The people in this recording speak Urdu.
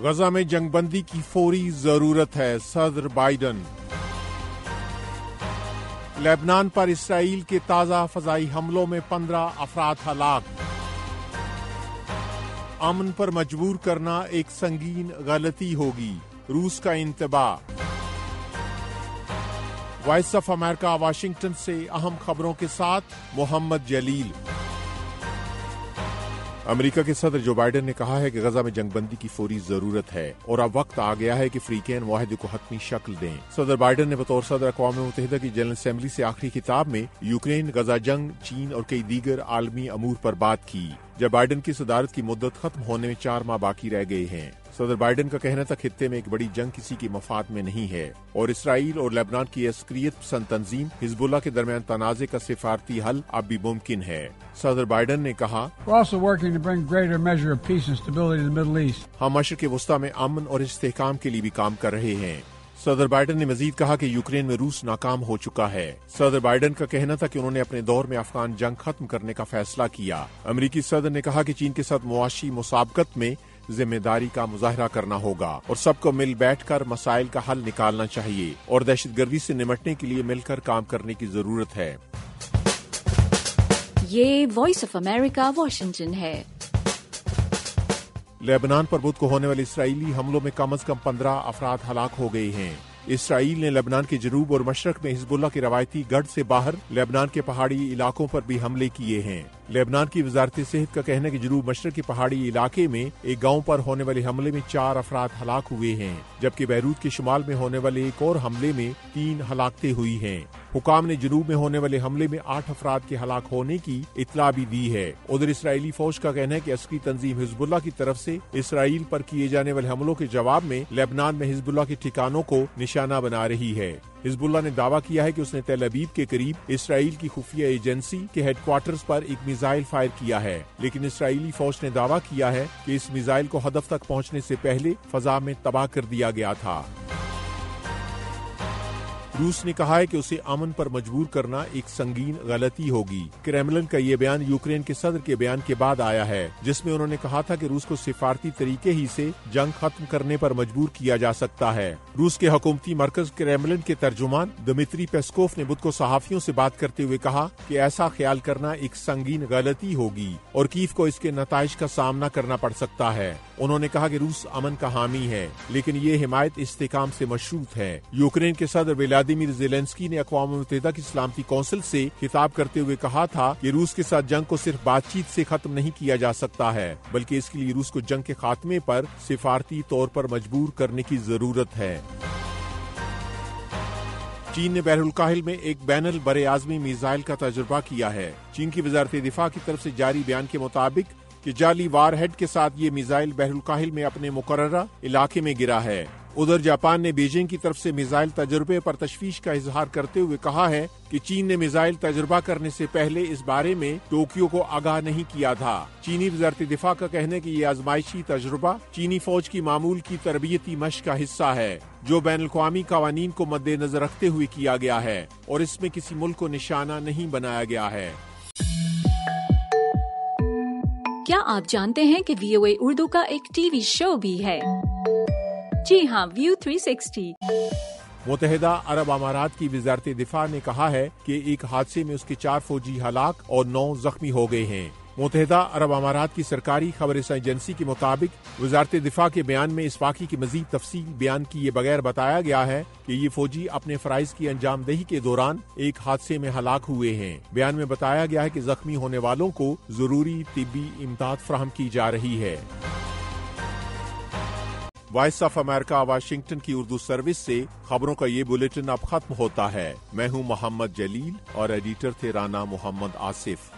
غزہ میں جنگ بندی کی فوری ضرورت ہے، صدر بائیڈن۔ لبنان پر اسرائیل کے تازہ فضائی حملوں میں 15 افراد ہلاک۔ امن پر مجبور کرنا ایک سنگین غلطی ہوگی، روس کا انتباہ۔ وائس آف امریکہ واشنگٹن سے اہم خبروں کے ساتھ محمد جلیل۔ امریکہ کے صدر جو بائیڈن نے کہا ہے کہ غزہ میں جنگ بندی کی فوری ضرورت ہے اور اب وقت آ گیا ہے کہ فریقین معاہدے کو حتمی شکل دیں۔ صدر بائیڈن نے بطور صدر اقوام متحدہ کی جنرل اسمبلی سے آخری خطاب میں یوکرین، غزہ جنگ، چین اور کئی دیگر عالمی امور پر بات کی، جب بائیڈن کی صدارت کی مدت ختم ہونے میں 4 ماہ باقی رہ گئے ہیں۔ صدر بائیڈن کا کہنا تھا خطے میں ایک بڑی جنگ کسی کے مفاد میں نہیں ہے اور اسرائیل اور لبنان کی عسکریت پسند تنظیم حزب اللہ کے درمیان تنازع کا سفارتی حل اب بھی ممکن ہے۔ صدر بائیڈن نے کہا، ہم مشرق وسطیٰ میں امن اور استحکام کے لیے بھی کام کر رہے ہیں۔ صدر بائیڈن نے مزید کہا کہ یوکرین میں روس ناکام ہو چکا ہے۔ صدر بائیڈن کا کہنا تھا کہ انہوں نے اپنے دور میں افغان جنگ ختم کرنے کا فیصلہ کیا۔ امریکی صدر نے کہا کہ چین کے ساتھ معاشی مسابقت میں ذمہ داری کا مظاہرہ کرنا ہوگا اور سب کو مل بیٹھ کر مسائل کا حل نکالنا چاہیے اور دہشت گردی سے نمٹنے کے لیے مل کر کام کرنے کی ضرورت ہے۔ یہ وائس آف امریکہ واشنگٹن ہے۔ لبنان پر بدھ کو ہونے والے اسرائیلی حملوں میں کم از کم 15 افراد ہلاک ہو گئے ہیں۔ اسرائیل نے لبنان کے جنوب اور مشرق میں حزب اللہ کے روایتی گڑھ سے باہر لبنان کے پہاڑی علاقوں پر بھی حملے کیے ہیں۔ لبنان کی وزارت صحت کا کہنا ہے کہ جنوب مشرق کے پہاڑی علاقے میں ایک گاؤں پر ہونے والے حملے میں 4 افراد ہلاک ہوئے ہیں، جبکہ بیروت کے شمال میں ہونے والے ایک اور حملے میں 3 ہلاکتیں ہوئی ہیں۔ حکام نے جنوب میں ہونے والے حملے میں 8 افراد کے ہلاک ہونے کی اطلاع بھی دی ہے۔ ادھر اسرائیلی فوج کا کہنا ہے کہ عسکری تنظیم حزب اللہ کی طرف سے اسرائیل پر کیے جانے والے حملوں کے جواب میں لبنان میں حزب اللہ کے ٹھکانوں کو نشانہ بنا رہی ہے۔ حزب اللہ نے دعویٰ کیا ہے کہ اس نے تل ابیب کے قریب اسرائیل کی خفیہ ایجنسی کے ہیڈ کوارٹرز پر ایک میزائل فائر کیا ہے، لیکن اسرائیلی فوج نے دعویٰ کیا ہے کہ اس میزائل کو ہدف تک پہنچنے سے پہلے فضا میں تباہ کر دیا گیا تھا۔ روس نے کہا ہے کہ اسے امن پر مجبور کرنا ایک سنگین غلطی ہوگی۔ کریملن کا یہ بیان یوکرین کے صدر کے بیان کے بعد آیا ہے، جس میں انہوں نے کہا تھا کہ روس کو سفارتی طریقے ہی سے جنگ ختم کرنے پر مجبور کیا جا سکتا ہے۔ روس کے حکومتی مرکز کریملن کے ترجمان دمتری پیسکوف نے بدھ کو صحافیوں سے بات کرتے ہوئے کہا کہ ایسا خیال کرنا ایک سنگین غلطی ہوگی اور کیف کو اس کے نتائج کا سامنا کرنا پڑ سکتا ہے۔ انہوں نے کہا کہ روس امن کا حامی ہے، لیکن یہ حمایت استحکام سے مشروط ہے۔ یوکرین کے صدر ولادیمیر زیلنسکی نے اقوام متحدہ کی سلامتی کونسل سے خطاب کرتے ہوئے کہا تھا کہ روس کے ساتھ جنگ کو صرف بات چیت سے ختم نہیں کیا جا سکتا ہے، بلکہ اس کے لیے روس کو جنگ کے خاتمے پر سفارتی طور پر مجبور کرنے کی ضرورت ہے۔ چین نے بحر الکاہل میں ایک بین البراعظمی میزائل کا تجربہ کیا ہے۔ چین کی وزارت دفاع کی طرف سے جاری بیان کے مطابق کہ جعلی وار ہیڈ کے ساتھ یہ میزائل بحر الکاہل میں اپنے مقررہ علاقے میں گرا ہے۔ ادھر جاپان نے بیجنگ کی طرف سے میزائل تجربے پر تشویش کا اظہار کرتے ہوئے کہا ہے کہ چین نے میزائل تجربہ کرنے سے پہلے اس بارے میں ٹوکیو کو آگاہ نہیں کیا تھا۔ چینی وزارت دفاع کا کہنا ہے کہ یہ آزمائشی تجربہ چینی فوج کی معمول کی تربیتی مشق کا حصہ ہے، جو بین الاقوامی قوانین کو مد نظر رکھتے ہوئے کیا گیا ہے اور اس میں کسی ملک کو نشانہ نہیں بنایا گیا ہے۔ کیا آپ جانتے ہیں کہ VOA اردو کا ایک ٹی وی شو بھی ہے؟ جی ہاں، ویو 360۔ متحدہ عرب امارات کی وزارت دفاع نے کہا ہے کہ ایک حادثے میں اس کے 4 فوجی ہلاک اور 9 زخمی ہو گئے ہیں۔ متحدہ عرب امارات کی سرکاری خبر رساں ایجنسی کے مطابق وزارت دفاع کے بیان میں اس واقعے کی مزید تفصیل بیان کیے بغیر بتایا گیا ہے کہ یہ فوجی اپنے فرائض کی انجام دہی کے دوران ایک حادثے میں ہلاک ہوئے ہیں۔ بیان میں بتایا گیا ہے کہ زخمی ہونے والوں کو ضروری طبی امداد فراہم کی جا رہی ہے۔ وائس آف امریکہ واشنگٹن کی اردو سروس سے خبروں کا یہ بلیٹن اب ختم ہوتا ہے۔ میں ہوں محمد جلیل اور ایڈیٹر تھے رانا محمد آصف۔